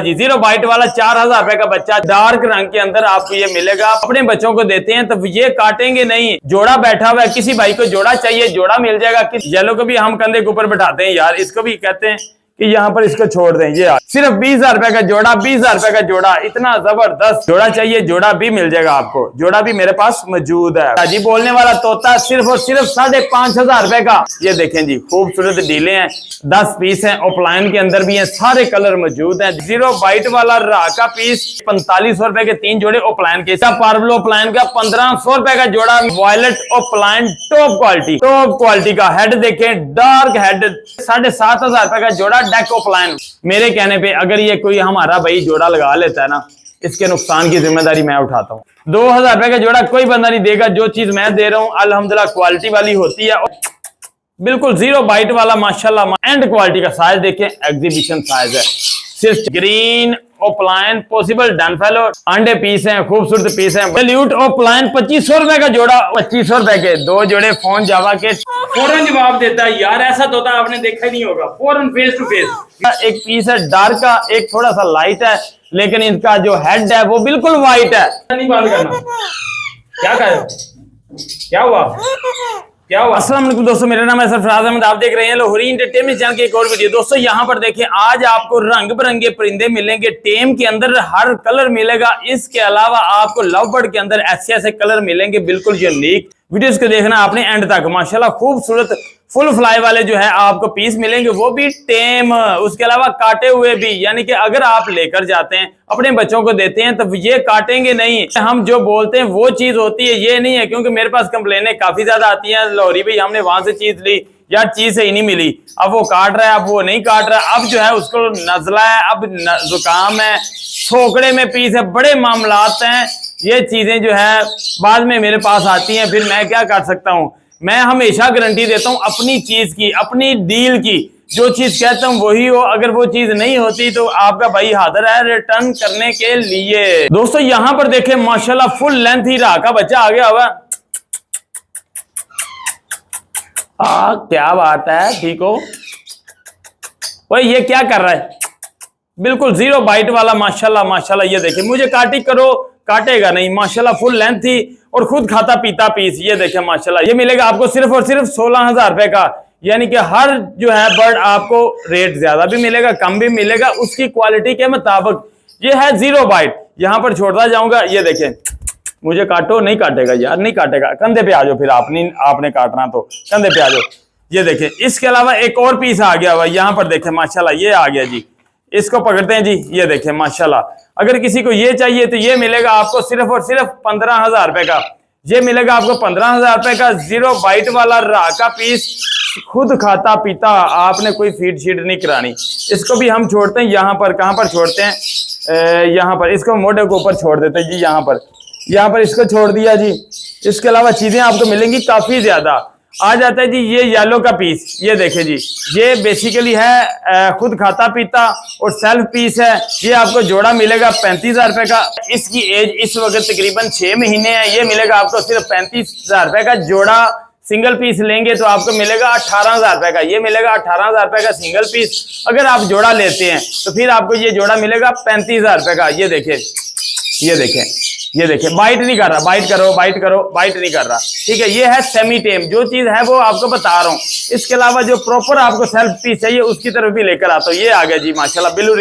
जी 0 bite वाला 4000 रुपए का बच्चा डार्क रंग के अंदर आपको ये मिलेगा। अपने बच्चों को देते हैं तो ये काटेंगे नहीं। जोड़ा बैठा हुआ है, किसी भाई को जोड़ा चाहिए जोड़ा मिल जाएगा। किस येलो को भी हम कंधे के ऊपर बैठाते हैं यार, इसको भी कहते हैं कि यहाँ पर इसको छोड़ दें। ये सिर्फ 20,000 रुपए का जोड़ा, 20,000 रुपए का जोड़ा, इतना जबरदस्त जोड़ा चाहिए जोड़ा भी मिल जाएगा आपको। जोड़ा भी मेरे पास मौजूद है जी। बोलने वाला तोता सिर्फ और सिर्फ 5,500 रुपए का। ये देखें जी खूबसूरत डीले हैं, 10 पीस हैं, ऑफलाइन के अंदर भी हैं, सारे कलर मौजूद हैं। 0 बाइट वाला रा का पीस 4500 रुपए के 3 जोड़े ऑफलाइन के। पार्वलो ऑफलाइन का 1500 रुपए का जोड़ा। वॉयलेट ऑफलाइन टॉप क्वालिटी का हेड देखें, डार्क हेड 7,500 रुपए का जोड़ा। डेक ऑफलाइन मेरे कहने पे अगर ये कोई हमारा भाई जोड़ा लगा लेता है ना, इसके नुकसान की जिम्मेदारी मैं उठाता हूँ। 2,000 रुपए का जोड़ा कोई बंदा नहीं देगा। जो चीज मैं दे रहा हूँ अल्हम्दुलिल्लाह क्वालिटी वाली होती है, बिल्कुल 0 बाइट वाला माशाल्लाह एंड क्वालिटी का। साइज देखें, एग्जीबिशन साइज है। सिर्फ ग्रीन ओपलाइन पॉसिबल डनफेलो अंडे पीस हैं, खूबसूरत पीस हैं। सैल्यूट ओपलाइन 2500 रुपए का जोड़ा, 2500 रुपए के 2 जोड़े फोन जावा के। फौरन जवाब देता है यार, ऐसा तोता आपने देखा ही नहीं होगा, फौरन फेस टू फेस। एक पीस है डार्क का, एक थोड़ा सा लाइट है, लेकिन इनका जो हेड है वो बिल्कुल व्हाइट है। नहीं बंद करना, क्या कर रहे हो, क्या हुआ क्या हुआ। अस्सलाम वालेकुम दोस्तों, मेरा नाम है सरफराज अहमद, आप देख रहे हैं लाहौरी एंटरटेनमेंट चैनल की एक और वीडियो। दोस्तों यहाँ पर देखें, आज आपको रंग बिरंगे परिंदे मिलेंगे। टेम के अंदर हर कलर मिलेगा। इसके अलावा आपको लव बर्ड के अंदर ऐसे कलर मिलेंगे बिल्कुल यूनिक। वीडियोस को देखना आपने एंड तक। माशाल्लाह खूबसूरत फुल फ्लाई वाले जो है आपको पीस मिलेंगे, वो भी टेम। उसके अलावा काटे हुए भी, यानी कि अगर आप लेकर जाते हैं अपने बच्चों को देते हैं तो ये काटेंगे नहीं। हम जो बोलते हैं वो चीज होती है, ये नहीं है। क्योंकि मेरे पास कंप्लेनें काफी ज्यादा आती हैं, लाहौरी भाई हमने वहां से चीज ली यार, चीज सही नहीं मिली, अब वो काट रहा है, अब वो नहीं काट रहा, अब जो है उसको नजला है, अब जुकाम है, छोकड़े में पीस है, बड़े मामलात हैं। ये चीजें जो है बाद में मेरे पास आती हैं, फिर मैं क्या कर सकता हूँ। मैं हमेशा गारंटी देता हूँ अपनी चीज की, अपनी डील की। जो चीज कहता हूँ वही हो, अगर वो चीज नहीं होती तो आपका भाई हाजिर है रिटर्न करने के लिए। दोस्तों यहाँ पर देखें माशाल्लाह फुल लेंथ ही रहा का बच्चा आ गया हुआ। क्या बात है, ठीक हो भाई। ये क्या कर रहा है, बिल्कुल 0 बाइट वाला माशाल्लाह। ये देखें, मुझे काटी करो काटेगा नहीं, माशाल्लाह फुल लेंथ थी और खुद खाता पीता पीस। ये देखें माशाल्लाह, ये मिलेगा आपको सिर्फ और सिर्फ 16,000 रुपए का। यानी कि हर जो है बर्ड आपको रेट ज्यादा भी मिलेगा, कम भी मिलेगा, उसकी क्वालिटी के मुताबिक। ये है 0 बाइट, यहां पर छोड़ता जाऊंगा। ये देखें, मुझे काटो, नहीं काटेगा यार, नहीं काटेगा। कंधे पे आ जाओ, फिर आपने काटना तो कंधे पे आ जाओ। ये देखें, इसके अलावा एक और पीस आ गया हुआ, यहां पर देखें माशाल्लाह, ये आ गया जी। इसको पकड़ते हैं जी, ये देखें माशाल्लाह। अगर किसी को ये चाहिए तो ये मिलेगा आपको सिर्फ और सिर्फ 15,000 रुपए का। ये मिलेगा आपको 15,000 रुपए का 0 बाइट वाला रा का पीस, खुद खाता पीता, आपने कोई फीड शीड नहीं करानी। इसको भी हम छोड़ते हैं यहाँ पर, कहाँ पर छोड़ते हैं, यहाँ पर इसको मोटे के ऊपर छोड़ देते हैं जी। यहाँ पर इसको छोड़ दिया जी। इसके अलावा चीजें आपको मिलेंगी काफी ज्यादा। आ जाता है जी ये येलो का पीस, ये देखें जी, ये बेसिकली है खुद खाता पीता और सेल्फ पीस है। ये आपको जोड़ा मिलेगा 35,000 रुपए का। इसकी एज इस वक्त तकरीबन 6 महीने है। ये मिलेगा आपको सिर्फ 35,000 रुपए का जोड़ा। सिंगल पीस लेंगे तो आपको मिलेगा 18,000 रुपए का। ये मिलेगा 18,000 रुपए का सिंगल पीस। अगर आप जोड़ा लेते हैं तो फिर आपको ये जोड़ा मिलेगा 35,000 रुपए का। ये देखें, ये देखें, बाइट नहीं कर रहा, बाइट करो, बाइट नहीं कर रहा, ठीक है। ये है सेमी टेम, जो चीज है वो आपको बता रहा हूँ। इसके अलावा जो प्रॉपर आपको सेल्फ पीस चाहिए उसकी तरफ भी लेकर आता हूँ। ये आ गया जी माशाल्लाह बिलू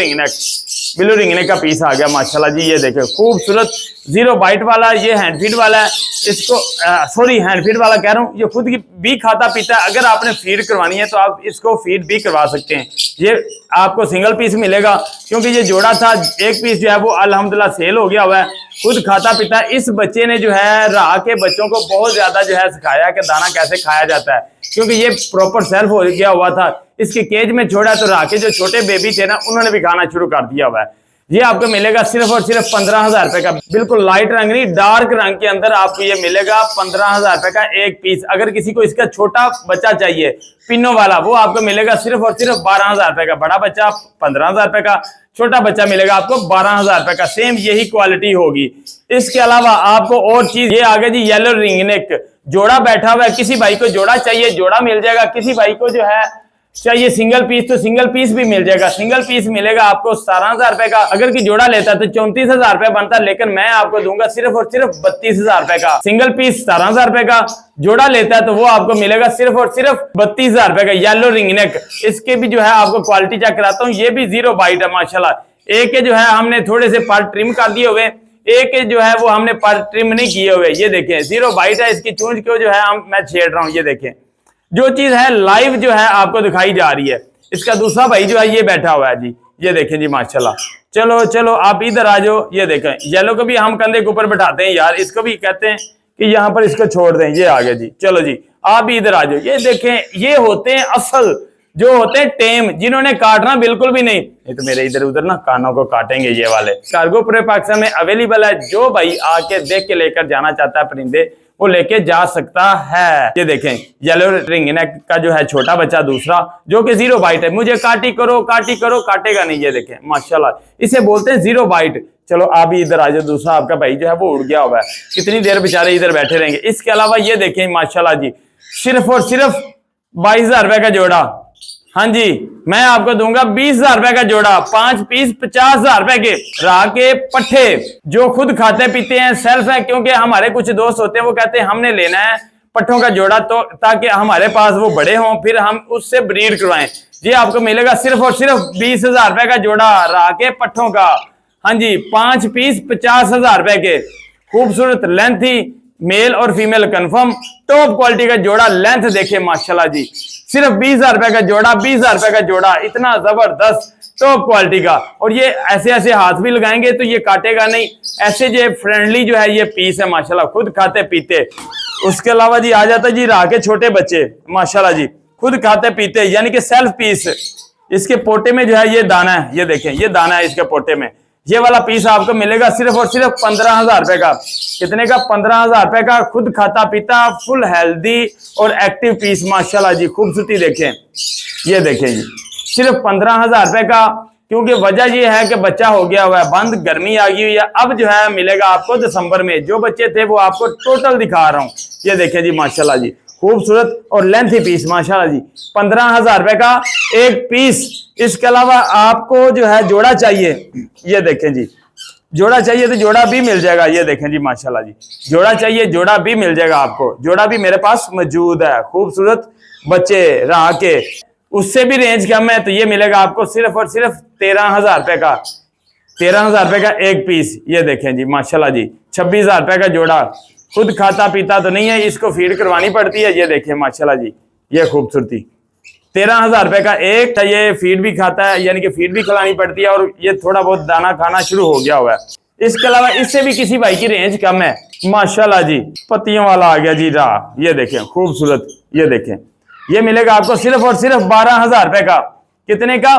रिंगनेक का पीस आ गया माशाल्लाह जी। ये देखें खूबसूरत 0 बाइट वाला, ये हैंड फीड वाला है। इसको सॉरी हैंड फीड वाला कह रहा हूँ, ये खुद की भी खाता पीता है। अगर आपने फीड करवानी है तो आप इसको फीड भी करवा सकते हैं। ये आपको सिंगल पीस मिलेगा, क्योंकि ये जोड़ा था, एक पीस जो है वो अल्हम्दुलिल्लाह सेल हो गया हुआ है। खुद खाता पीता। इस बच्चे ने जो है राह के बच्चों को बहुत ज्यादा जो है सिखाया कि दाना कैसे खाया जाता है, क्योंकि ये प्रॉपर सेल्फ हो गया हुआ था। इसके केज में छोड़ा तो राह के जो छोटे बेबी थे ना, उन्होंने भी खाना शुरू कर दिया हुआ है। ये आपको मिलेगा सिर्फ और सिर्फ 15,000 रुपए का। बिल्कुल लाइट रंग नहीं, डार्क रंग के अंदर आपको ये मिलेगा 15,000 रुपए का एक पीस। अगर किसी को इसका छोटा बच्चा चाहिए पिनो वाला, वो आपको मिलेगा सिर्फ और सिर्फ 12,000 रुपए का। बड़ा बच्चा 15,000 रुपए का, छोटा बच्चा मिलेगा आपको 12,000 रुपए का। सेम यही क्वालिटी होगी। इसके अलावा आपको और चीज, ये आगे जी येलो रिंगनेक जोड़ा बैठा हुआ है। किसी भाई को जोड़ा चाहिए जोड़ा मिल जाएगा। किसी भाई को जो है चाहिए सिंगल पीस तो सिंगल पीस भी मिल जाएगा। सिंगल पीस मिलेगा आपको 17,000 रुपए का। अगर की जोड़ा लेता तो 34,000 रुपए बनता, लेकिन मैं आपको दूंगा सिर्फ और सिर्फ 32,000 रुपए का। सिंगल पीस 17,000 रुपए का, जोड़ा लेता है तो वो आपको मिलेगा सिर्फ और सिर्फ 32,000 रुपए का। येलो रिंग नेक, इसके भी जो है आपको क्वालिटी चेक कराता हूँ। ये भी 0 बाइट है माशाल्लाह। एक के जो है हमने थोड़े से पार्ट ट्रिम कर दिए हुए, एक जो है वो हमने पार्ट ट्रिम नहीं किए हुए। ये देखें 0 बाइट है। इसकी चूंज को जो है मैं छेड़ रहा हूँ। ये देखें जो चीज है लाइव जो है आपको दिखाई जा रही है। इसका दूसरा भाई जो है ये बैठा हुआ है जी, ये देखें जी माशाल्लाह। चलो चलो आप इधर आ जाओ। ये देखें येलो को भी हम कंधे के ऊपर बैठाते हैं यार, इसको भी कहते हैं कि यहाँ पर इसको छोड़ दें। ये आ गया जी, चलो जी आप भी इधर आ जाओ। ये देखें ये होते हैं असल, जो होते हैं टेम, जिन्होंने काटना बिल्कुल भी नहीं। ये तो मेरे इधर उधर ना कानों को काटेंगे ये वाले। कार्गो पूरे पाकिस्तान में अवेलेबल है। जो भाई आके देख के लेकर जाना चाहता है परिंदे वो लेके जा सकता है। ये देखें येलो रिंग नेक का जो है छोटा बच्चा दूसरा, जो कि 0 बाइट है। मुझे काटी करो काटेगा नहीं। ये देखें माशाल्लाह, इसे बोलते हैं 0 बाइट। चलो आप भी इधर आ जाओ। दूसरा आपका भाई जो है वो उड़ गया हुआ है, कितनी देर बेचारे इधर बैठे रहेंगे। इसके अलावा ये देखें माशाल्लाह जी, सिर्फ और सिर्फ 22,000 रुपए का जोड़ा। हाँ जी, मैं आपको दूंगा 20,000 रुपए का जोड़ा। 5 पीस 50,000 रुपए के। राह के पट्टे जो खुद खाते पीते हैं, सेल्फ है। क्योंकि हमारे कुछ दोस्त होते हैं वो कहते हैं हमने लेना है पट्टों का जोड़ा, तो ताकि हमारे पास वो बड़े हों, फिर हम उससे ब्रीड करवाएं। जी आपको मिलेगा सिर्फ और सिर्फ 20,000 रुपए का जोड़ा राह के पट्टों का। हाँ जी, 5 पीस 50,000 रुपए के। खूबसूरत लेंथी मेल और फीमेल कंफर्म टॉप क्वालिटी का जोड़ा। लेंथ देखे माशाल्लाह जी, सिर्फ 20,000 रुपए का जोड़ा। 20,000 रुपए का जोड़ा, इतना जबरदस्त टॉप क्वालिटी का। और ये ऐसे ऐसे हाथ भी लगाएंगे तो ये काटेगा नहीं। ऐसे जो फ्रेंडली जो है ये पीस है माशाल्लाह, खुद खाते पीते। उसके अलावा जी आ जाता जी राह के छोटे बच्चे माशाल्लाह जी, खुद खाते पीते, यानी कि सेल्फ पीस। इसके पोटे में जो है ये दाना है। ये देखें ये दाना है इसके पोटे में। ये वाला पीस आपको मिलेगा सिर्फ और सिर्फ 15,000 रुपए का। कितने का? 15,000 रुपए का। खुद खाता पीता फुल हेल्दी और एक्टिव पीस माशाल्लाह जी। खूबसूरती देखें, ये देखें जी, सिर्फ 15,000 रुपए का। क्योंकि वजह ये है कि बच्चा हो गया हुआ है बंद, गर्मी आ गई हुई है। अब जो है मिलेगा आपको दिसंबर में। जो बच्चे थे वो आपको टोटल दिखा रहा हूँ। ये देखें जी माशाल्लाह जी, खूबसूरत और लेंथी पीस माशाल्लाह जी। 15,000 रुपए का एक पीस। इसके अलावा आपको जो है जोड़ा चाहिए, ये देखें जी, जोड़ा चाहिए तो जोड़ा भी मिल जाएगा। ये देखें जी माशाल्लाह जी, जोड़ा चाहिए जोड़ा भी मिल जाएगा आपको। जोड़ा भी मेरे पास मौजूद है। खूबसूरत बच्चे राह के, उससे भी रेंज कम है तो ये मिलेगा आपको सिर्फ और सिर्फ 13,000 रुपए का। 13,000 रुपए का एक पीस। ये देखें जी माशाल्लाह जी, 26,000 रुपए का जोड़ा। खुद खाता पीता तो नहीं है, इसको फीड करवानी पड़ती है। ये देखें माशाल्लाह जी, ये खूबसूरती। 13,000 रुपए का एक। ये फीड भी खाता है, यानी कि फीड भी खिलानी पड़ती है, और ये थोड़ा बहुत दाना खाना शुरू हो गया हुआ है। इसके अलावा इससे भी किसी भाई की रेंज कम है माशाल्लाह जी। पत्तियों वाला आ गया जी राह। ये देखें खूबसूरत, ये देखें ये मिलेगा आपको सिर्फ और सिर्फ 12,000 रुपए का। कितने का?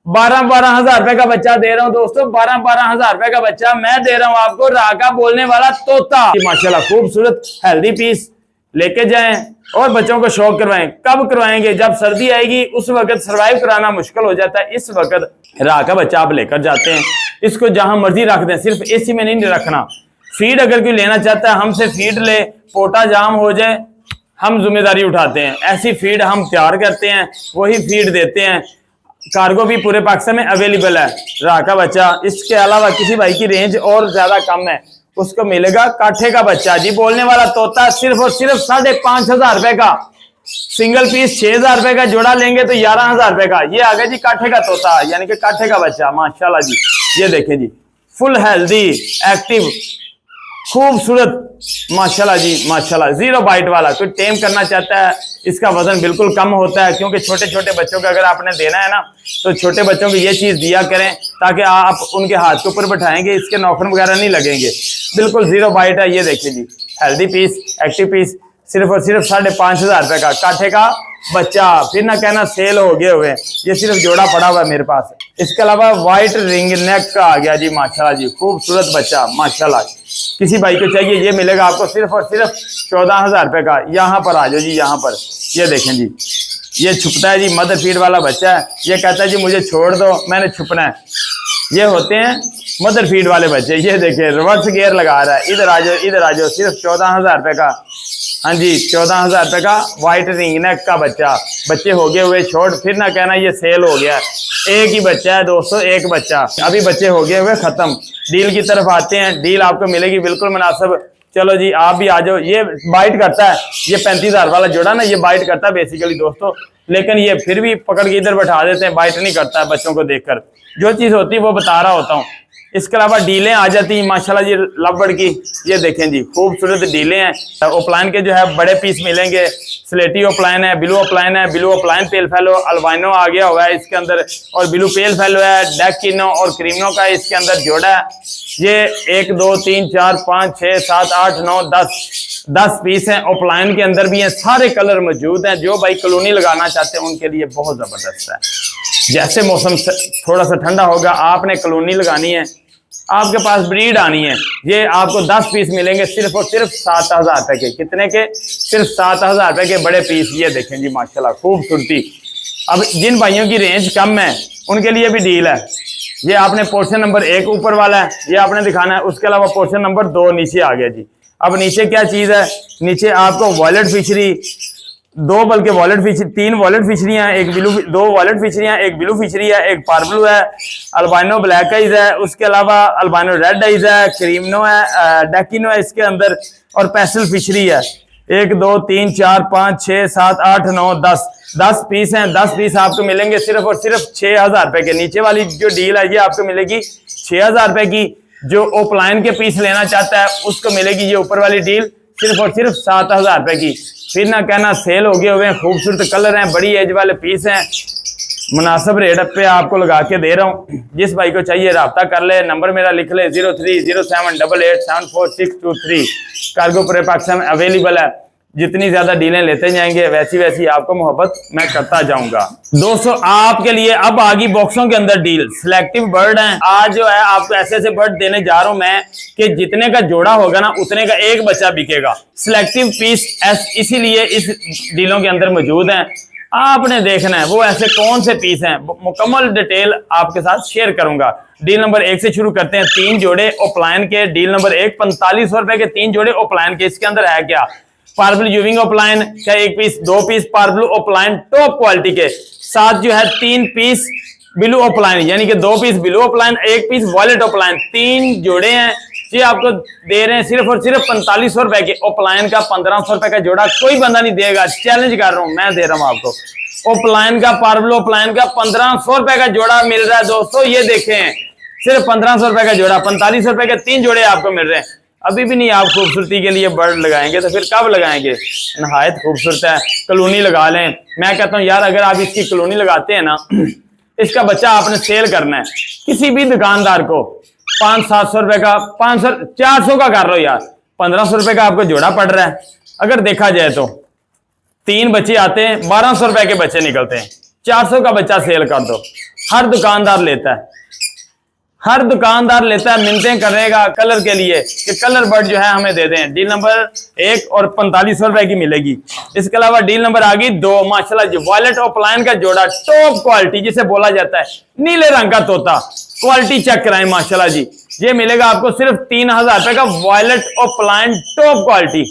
12,000 रुपए का बच्चा दे रहा हूं दोस्तों। 12,000 रुपए का बच्चा मैं दे रहा हूं आपको। राह का बोलने वाला तोता माशाल्लाह, खूबसूरत हेल्दी पीस। लेके जाएं और बच्चों को शौक करवाएं। कब करवाएंगे? जब सर्दी आएगी, उस वक्त सर्वाइव कराना मुश्किल हो जाता है। इस वक्त राह का बच्चा आप लेकर जाते हैं, इसको जहां मर्जी रख दें, सिर्फ एसी में नहीं रखना। फीड अगर कोई लेना चाहता है हमसे फीड ले, पोटा जाम हो जाए हम जिम्मेदारी उठाते हैं। ऐसी फीड हम तैयार करते हैं, वही फीड देते हैं। कार्गो भी पूरे पाकिस्तान में अवेलेबल है राह का बच्चा। इसके अलावा किसी भाई की रेंज और ज्यादा कम है, उसको मिलेगा काठे का बच्चा जी, बोलने वाला तोता। सिर्फ और सिर्फ 5,500 रुपए का। सिंगल पीस 6,000 रुपए का। जोड़ा लेंगे तो 11,000 रुपए का। ये आ गया जी काठे का तोता, यानी कि काठे का बच्चा माशाल्लाह जी। ये देखें जी, फुल हेल्दी एक्टिव खूबसूरत माशाल्लाह जी माशाल्लाह। 0 बाइट वाला। कोई टेम करना चाहता है, इसका वजन बिल्कुल कम होता है। क्योंकि छोटे छोटे बच्चों को अगर आपने देना है ना, तो छोटे बच्चों को ये चीज दिया करें ताकि आप उनके हाथ के ऊपर बैठाएंगे, इसके नौखन वगैरह नहीं लगेंगे। बिल्कुल 0 बाइट है। ये देखिए जी, हेल्दी पीस एक्टिव पीस। सिर्फ और सिर्फ 5,500 रुपए का काठे का बच्चा। फिर ना कहना सेल हो गए हुए, ये सिर्फ जोड़ा पड़ा हुआ है मेरे पास। इसके अलावा व्हाइट रिंग नेक का आ गया जी माशाल्लाह जी, खूबसूरत बच्चा माशाल्लाह। किसी भाई को चाहिए, ये मिलेगा आपको सिर्फ और सिर्फ 14,000 रुपए का। यहाँ पर आ जाओ जी, यहाँ पर ये देखें जी, ये छुपता है जी, मदर फीड वाला बच्चा है। ये कहता है जी मुझे छोड़ दो, मैंने छुपना है। ये होते हैं मदर फीड वाले बच्चे। ये देखें रिवर्स गियर लगा रहा है। इधर आ जाओ, इधर आ जाओ, सिर्फ 14,000 रुपए का। हाँ जी 14,000 रुपये का व्हाइट रिंग नेक का बच्चा। बच्चे हो गए हुए छोड़, फिर ना कहना ये सेल हो गया। एक ही बच्चा है दोस्तों, एक बच्चा, अभी बच्चे हो गए हुए खत्म। डील की तरफ आते हैं, डील आपको मिलेगी बिल्कुल मुनासिब। चलो जी आप भी आ जाओ। ये बाइट करता है, ये 35,000 वाला जोड़ा ना, ये बाइट करता है बेसिकली दोस्तों, लेकिन ये फिर भी पकड़ के इधर बैठा देते हैं, बाइट नहीं करता है बच्चों को देखकर। जो चीज़ होती है वो बता रहा होता हूँ। इसके अलावा डीलें आ जाती हैं माशाल्लाह जी लवबर्ड की। ये देखें जी खूबसूरत डीलें हैं। ओपलाइन के जो है बड़े पीस मिलेंगे। स्लेटी ओपलाइन है, ब्लू ओपलाइन है, blue opaline pale fallow, albino आ गया हुआ है इसके अंदर, और ब्लू पेल फेलो है, डेकिनो और क्रीमनो का इसके अंदर जोड़ा है। ये 1 2 3 4 5 6 7 8 9 10 पीस हैं। ओपलाइन के अंदर भी हैं, सारे कलर मौजूद हैं। जो भाई कॉलोनी लगाना चाहते हैं उनके लिए बहुत ज़बरदस्त है। जैसे मौसम थोड़ा सा ठंडा होगा, आपने कॉलोनी लगानी है, आपके पास ब्रीड आनी है, ये आपको 10 पीस मिलेंगे सिर्फ और सिर्फ 7,000 रुपए के। कितने के? सिर्फ 7,000 रुपए के बड़े पीस। ये देखें जी माशाल्लाह खूबसूरती। अब जिन भाइयों की रेंज कम है उनके लिए भी डील है। ये आपने पोर्शन नंबर 1 ऊपर वाला है, ये आपने दिखाना है। उसके अलावा पोर्शन नंबर 2 नीचे आ गया जी। अब नीचे क्या चीज़ है? नीचे आपको वॉलेट फिशरी, 2 बल्कि वॉलेट फिशरी, 3 वॉलेट फिशरियाँ, एक ब्लू, 2 वॉलेट फिशरियाँ, एक ब्लू फिशरी है, एक पार्बलू है, अल्बाइनो ब्लैक आइज है, उसके अलावा अल्बाइनो रेड आइज है, क्रीमनो है, डेकिनो है इसके अंदर, और पेस्टल फिशरी है। 1 2 3 4 5 6 7 8 9 10 पीस हैं। 10 पीस आपको मिलेंगे सिर्फ और सिर्फ 6,000 रुपए के। नीचे वाली जो डील है ये आपको मिलेगी 6,000 रुपए की। जो ओपलाइन के पीस लेना चाहता है उसको मिलेगी ये ऊपर वाली डील सिर्फ और सिर्फ 7,000 रुपए की। फिर ना कहना सेल हो गए हुए हैं। खूबसूरत कलर हैं, बड़ी एज वाले पीस हैं, मुनासिब रेट पे आपको लगा के दे रहा हूँ। जिस भाई को चाहिए रब्ता कर ले, नंबर मेरा लिख ले 0307887463। कार्गो पूरे पाकिस्तान में अवेलेबल है। जितनी ज्यादा डीलें लेते जाएंगे वैसी वैसी आपको मोहब्बत मैं करता जाऊंगा। दोस्तों आपके लिए अब आगी बॉक्सों के अंदर डील। सिलेक्टिव बर्ड हैं। आज जो है आपको ऐसे ऐसे बर्ड देने जा रहा हूं मैं कि जितने का जोड़ा होगा ना उतने का एक बच्चा बिकेगा। सिलेक्टिव पीस इसीलिए इस डीलों के अंदर मौजूद हैं। आपने देखना है वो ऐसे कौन से पीस हैं, मुकम्मल डिटेल आपके साथ शेयर करूंगा। डील नंबर 1 से शुरू करते हैं। 3 जोड़े ओपलाइन के। डील नंबर 1 4500 रुपए के 3 जोड़े ओपलाइन के। इसके अंदर है क्या? पार्बल यूविंग ओपलाइन का 1 piece, 2 piece parblue opaline top quality के साथ जो है 3 पीस ब्लू ओपलाइन, यानी कि 2 piece blue opaline, 1 piece wallet opaline. 3 जोड़े हैं। ये आपको दे रहे हैं सिर्फ और सिर्फ 4500 रुपए के। ओपलाइन का 1500 रुपए का जोड़ा कोई बंदा नहीं देगा, चैलेंज कर रहा हूं, मैं दे रहा हूं आपको। ओपलाइन का, पार्बल ओपलाइन का 1500 रुपए का जोड़ा मिल रहा है दोस्तों। ये देखें सिर्फ 1500 रुपए का जोड़ा, 4500 रुपए के 3 जोड़े आपको मिल रहे हैं। अभी भी नहीं आप खूबसूरती के लिए बर्ड लगाएंगे तो फिर कब लगाएंगे? नहायत खूबसूरत है, कॉलोनी लगा लें। मैं कहता हूँ यार अगर आप इसकी कॉलोनी लगाते हैं ना, इसका बच्चा आपने सेल करना है किसी भी दुकानदार को 500-700 रुपए का, 500 400 का कर लो यार, 1500 रुपए का आपको जोड़ा पड़ रहा है। अगर देखा जाए तो 3 बच्चे आते हैं, 1200 रुपए के बच्चे निकलते हैं। 400 का बच्चा सेल कर दो। हर दुकानदार लेता है, हर दुकानदार लेता है, मिन्नतें करेगा कलर के लिए कि कलर बर्ड जो है हमें दे दें। डील नंबर 1 और 4500 रुपए की मिलेगी। इसके अलावा डील नंबर आ गई 2, माशाल्लाह जी वॉलेट ओपलाइन का जोड़ा टॉप क्वालिटी जिसे बोला जाता है, नीले रंग का तोता। क्वालिटी चेक कराएं माशाल्लाह जी। ये मिलेगा आपको सिर्फ 3,000 रुपए का वॉलेट ओपलाइन टॉप क्वालिटी।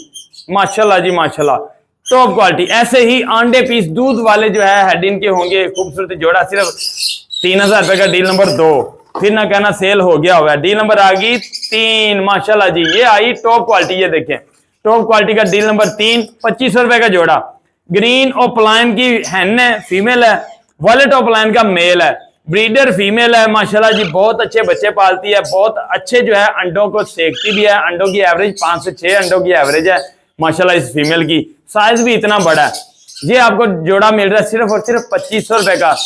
माशाल्लाह जी माशाल्लाह टॉप क्वालिटी। ऐसे ही अंडे पीस दूध वाले जो है हेडिन के होंगे खूबसूरत जोड़ा सिर्फ 3,000 रुपए का। डील नंबर 2, फिर ना कहना सेल हो गया हुआ है। डील नंबर आ गई 3, माशाल्लाह जी ये आई टॉप क्वालिटी। ये देखें टॉप क्वालिटी का डील नंबर 3, 2500 रुपए का जोड़ा। ग्रीन ओपलाइन की हैन है, फीमेल है। वॉलेट ओपलाइन का मेल है, ब्रीडर फीमेल है। माशाल्लाह जी बहुत अच्छे बच्चे पालती है, बहुत अच्छे जो है अंडों को सेकती भी है। अंडों की एवरेज 5 से 6 अंडों की एवरेज है माशाल्लाह इस फीमेल की। साइज भी इतना बड़ा है। ये आपको जोड़ा मिल रहा है सिर्फ और सिर्फ 2500 रुपए का।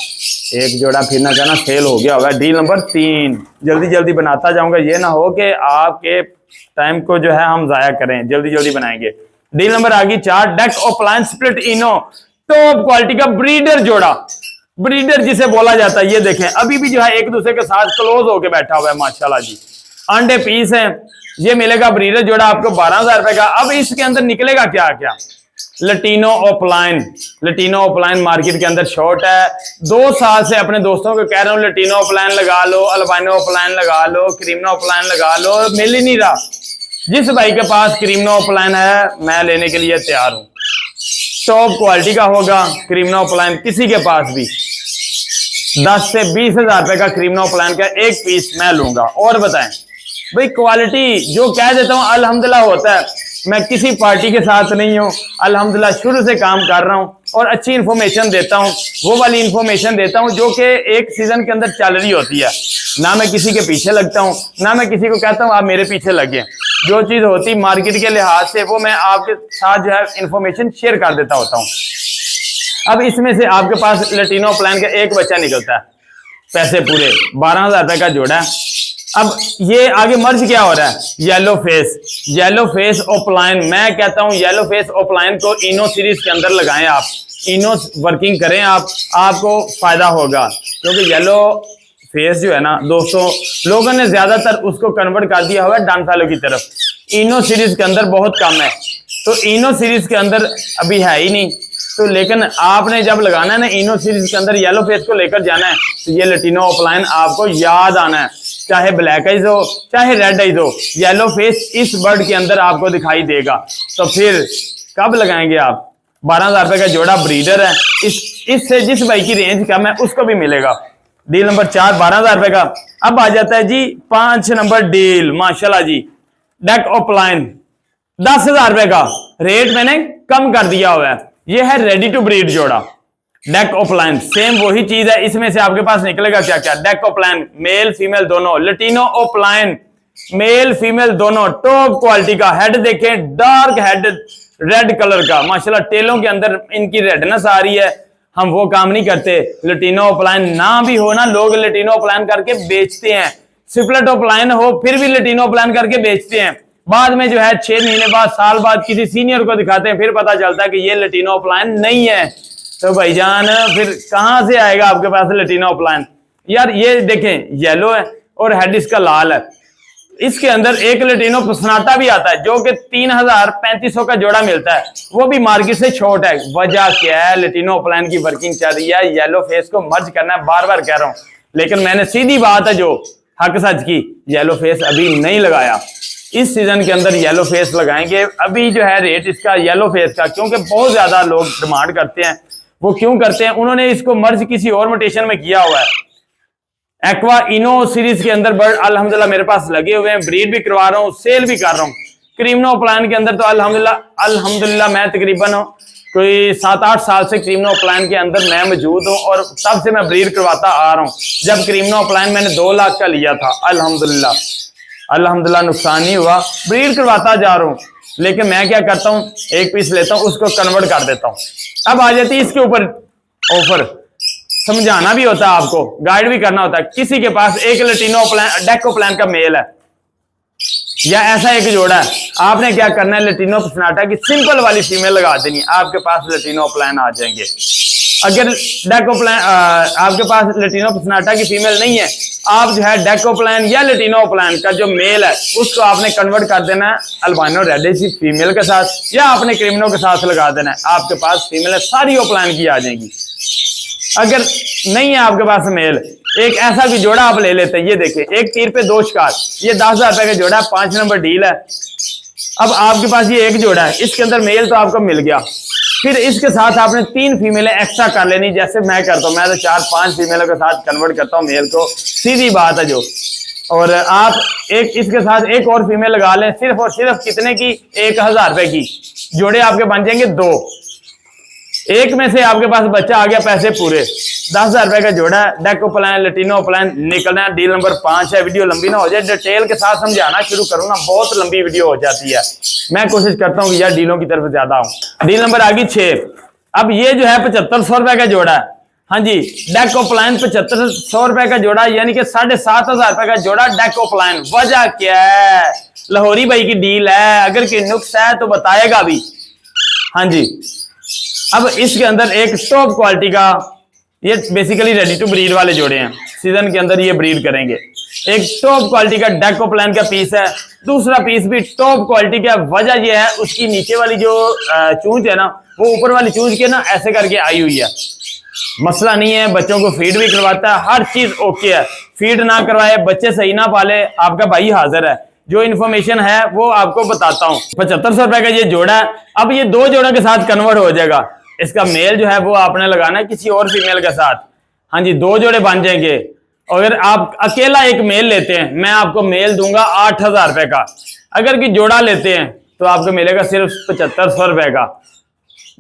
एक जोड़ा फिर ना कहना सेल हो गया होगा। डील नंबर 3 जल्दी जल्दी बनाता जाऊंगा, ये ना हो कि आपके टाइम को जो है हम जाया करें, जल्दी जल्दी बनाएंगे। डील नंबर आ गई 4, डेक ओपलाइन स्प्लिट इनो टॉप क्वालिटी का ब्रीडर जोड़ा। ब्रीडर जिसे बोला जाता है, ये देखें अभी भी जो है एक दूसरे के साथ क्लोज होके बैठा हुआ है माशाल्लाह जी। अंडे पीस हैं। ये मिलेगा ब्रीडर जोड़ा आपको 12,000 रुपए का। अब इसके अंदर निकलेगा क्या क्या? Latino opaline. Latino opaline market के अंदर शॉर्ट है। 2 साल से अपने दोस्तों को कह रहा हूँ लटीनो ओपलाइन लगा लो, अल्बाइनो ओपलाइन लगा लो, क्रीमनो ओपलाइन लगा लो, मिल ही नहीं रहा। जिस भाई के पास क्रीमनो प्लान है मैं लेने के लिए तैयार हूं। टॉप क्वालिटी का होगा क्रीमनो प्लान, किसी के पास भी 10 से 20 हजार रुपए का क्रीमनो प्लान का एक पीस मैं लूंगा। और बताएं भाई, क्वालिटी जो कह देता हूं अल्हम्दुलिल्लाह होता है। मैं किसी पार्टी के साथ नहीं हूं, अल्हम्दुलिल्लाह शुरू से काम कर रहा हूं और अच्छी इन्फॉर्मेशन देता हूं, वो वाली इन्फॉर्मेशन देता हूं जो कि एक सीजन के अंदर चल रही होती है। ना मैं किसी के पीछे लगता हूं, ना मैं किसी को कहता हूं आप मेरे पीछे लगे। जो चीज होती मार्केट के लिहाज से वो मैं आपके साथ जो है इन्फॉर्मेशन शेयर कर देता होता हूँ। अब इसमें से आपके पास लटीनो प्लान का एक बच्चा निकलता है, पैसे पूरे 12,000 रुपए का जोड़ा है। अब ये आगे मर्ज क्या हो रहा है, येलो फेस ओपलाइन। मैं कहता हूं येलो फेस ओपलाइन को इनो सीरीज के अंदर लगाएं, आप इनो वर्किंग करें, आपको फायदा होगा। क्योंकि येलो फेस जो है ना दोस्तों, लोगों ने ज्यादातर उसको कन्वर्ट कर दिया हुआ है डांसफैलो की तरफ। इनो सीरीज के अंदर बहुत कम है, तो इनो सीरीज के अंदर अभी है ही नहीं। तो लेकिन आपने जब लगाना है ना इनो सीरीज के अंदर येलो फेस को लेकर जाना है, तो ये लटीनो ओपलाइन आपको याद आना है। चाहे ब्लैक आइज हो चाहे रेड आइज हो, येलो फेस इस बर्ड के अंदर आपको दिखाई देगा। तो फिर कब लगाएंगे आप? 12,000 रुपए का जोड़ा ब्रीडर है, इससे जिस भाई की रेंज कम है उसको भी मिलेगा। डील नंबर 4 12,000 रुपए का। अब आ जाता है जी 5 नंबर डील, माशाल्लाह जी, डेक ओपलाइन 10,000 रुपए का रेट मैंने कम कर दिया हुआ है। ये है रेडी टू ब्रीड जोड़ा डेक ओपलाइन, सेम वही चीज है। इसमें से आपके पास निकलेगा क्या क्या, डेक ओपलाइन मेल फीमेल दोनों, लटीनो ओपलाइन मेल फीमेल दोनों, टॉप क्वालिटी का। हेड देखें, डार्क हेड रेड कलर का, माशाल्लाह टेलों के अंदर इनकी रेडनेस आ रही है। हम वो काम नहीं करते। लटीनो ओपलाइन ना भी हो ना, लोग लटीनो ओपलाइन करके बेचते हैं। सिपलेट ओपलाइन हो फिर भी लटीनो ओपलाइन करके बेचते हैं। बाद में जो है 6 महीने बाद साल बाद किसी सीनियर को दिखाते हैं, फिर पता चलता है कि ये लटीनो ओपलाइन नहीं है। तो भाईजान फिर कहां से आएगा आपके पास लटीनो ओपलाइन? यार ये देखें येलो है और हेड इसका लाल है। इसके अंदर एक लटीनो पसनाटा भी आता है जो कि 3,3500 का जोड़ा मिलता है, वो भी मार्केट से छोट है। वजह क्या है? लटीनो ओपलाइन की वर्किंग चल रही है, येलो फेस को मर्ज करना है, बार बार कह रहा हूं। लेकिन मैंने सीधी बात है जो हक सच की, येलो फेस अभी नहीं लगाया। इस सीजन के अंदर येलो फेस लगाएंगे। अभी जो है रेट इसका येलो फेस का, क्योंकि बहुत ज्यादा लोग डिमांड करते हैं। वो क्यों करते हैं? उन्होंने इसको मर्ज किसी और म्यूटेशन में किया हुआ है। एक्वा इनो सीरीज के अंदर बर्ड अल्हम्दुलिल्लाह मेरे पास लगे हुए हैं, ब्रीड भी करवा रहा हूँ, सेल भी कर रहा हूँ। क्रीमनो प्लान के अंदर तो अल्हम्दुलिल्लाह मैं तकरीबन कोई 7-8 साल से क्रीमनो प्लान के अंदर मैं मौजूद हूँ और तब से मैं ब्रीड करवाता आ रहा हूँ। जब क्रीमनो प्लान मैंने 2 लाख का लिया था, अल्हम्दुलिल्लाह नुकसान नहीं हुआ, ब्रीड करवाता जा रहा हूँ। लेकिन मैं क्या करता हूँ, एक पीस लेता हूँ, उसको कन्वर्ट कर देता हूँ। अब आ जाती है इसके ऊपर ऑफर। समझाना भी होता है आपको, गाइड भी करना होता है। किसी के पास एक लटीनो प्लान डेको प्लान का मेल है या ऐसा एक जोड़ा है, आपने क्या करना है, लटीनो पसनाटा की सिंपल वाली फीमेल लगा देनी, आपके पास लटीनो प्लान आ जाएंगे। अगर डेको प्लान आपके पास लटीनो पसनाटा की फीमेल नहीं है, आप जो है डेको प्लान या लटीनो प्लान का जो मेल है उसको आपने कन्वर्ट कर देना है अल्बानो रेडिश फीमेल के साथ, या आपने क्रिमिनो के साथ लगा देना है। आपके पास फीमेल सारी प्लान की आ जाएंगी। अगर नहीं है आपके पास मेल, एक ऐसा भी जोड़ा आप ले लेते हैं। ये देखिए, एक तीर पे 2 शिकार, ये 10,000 रुपए का जोड़ा है, 5 नंबर डील है। अब आपके पास ये एक जोड़ा है, इसके अंदर मेल तो आपको मिल गया, फिर इसके साथ आपने 3 फीमेलें एक्स्ट्रा कर लेनी, जैसे मैं करता हूँ। मैं तो 4-5 फीमेलों के साथ कन्वर्ट करता हूँ मेल को, सीधी बात है जो। और आप एक इसके साथ एक और फीमेल लगा लें, सिर्फ और सिर्फ कितने की, 1,000 रुपए की। जोड़े आपके बन जाएंगे 2, एक में से आपके पास बच्चा आ गया, पैसे पूरे। 10,000 रुपए का जोड़ा है, डेको प्लान लटीनो प्लान निकलना है। डील नंबर 5 है। वीडियो लंबी ना हो जाए, डिटेल के साथ समझाना शुरू करूँ ना, बहुत लंबी वीडियो हो जाती है। मैं कोशिश करता हूँ कि यार डीलों की तरफ ज्यादा हूँ। डील नंबर आ गई 6। अब ये जो है 7,500 रुपए का जोड़ा है। हाँ जी, डेको प्लान 7,500 रुपए का जोड़ा, यानी कि 7,500 रुपए का जोड़ा डेको प्लान। वजह क्या है? लाहौरी भाई की डील है, अगर कोई नुक्स है तो बताएगा भी। हाँ जी, अब इसके अंदर एक टॉप क्वालिटी का, ये बेसिकली रेडी टू ब्रीड वाले जोड़े हैं, सीजन के अंदर ये ब्रीड करेंगे। एक टॉप क्वालिटी का डेको प्लान का पीस है, दूसरा पीस भी टॉप क्वालिटी का। वजह यह है, उसकी नीचे वाली जो चूंच है ना, वो ऊपर वाली चूंच के ना ऐसे करके आई हुई है। मसला नहीं है, बच्चों को फीड भी करवाता है, हर चीज ओके है। फीड ना करवाए, बच्चे सही ना पाले, आपका भाई हाजिर है। जो इन्फॉर्मेशन है वो आपको बताता हूँ। 7500 रुपए का ये जोड़ा है। अब ये 2 जोड़ों के साथ कन्वर्ट हो जाएगा। इसका मेल जो है वो आपने लगाना है किसी और फीमेल के साथ। हाँ जी, 2 जोड़े बन जाएंगे। अगर आप अकेला एक मेल लेते हैं, मैं आपको मेल दूंगा 8000 रुपए का। अगर कि जोड़ा लेते हैं तो आपको मिलेगा सिर्फ 7500 रुपए का।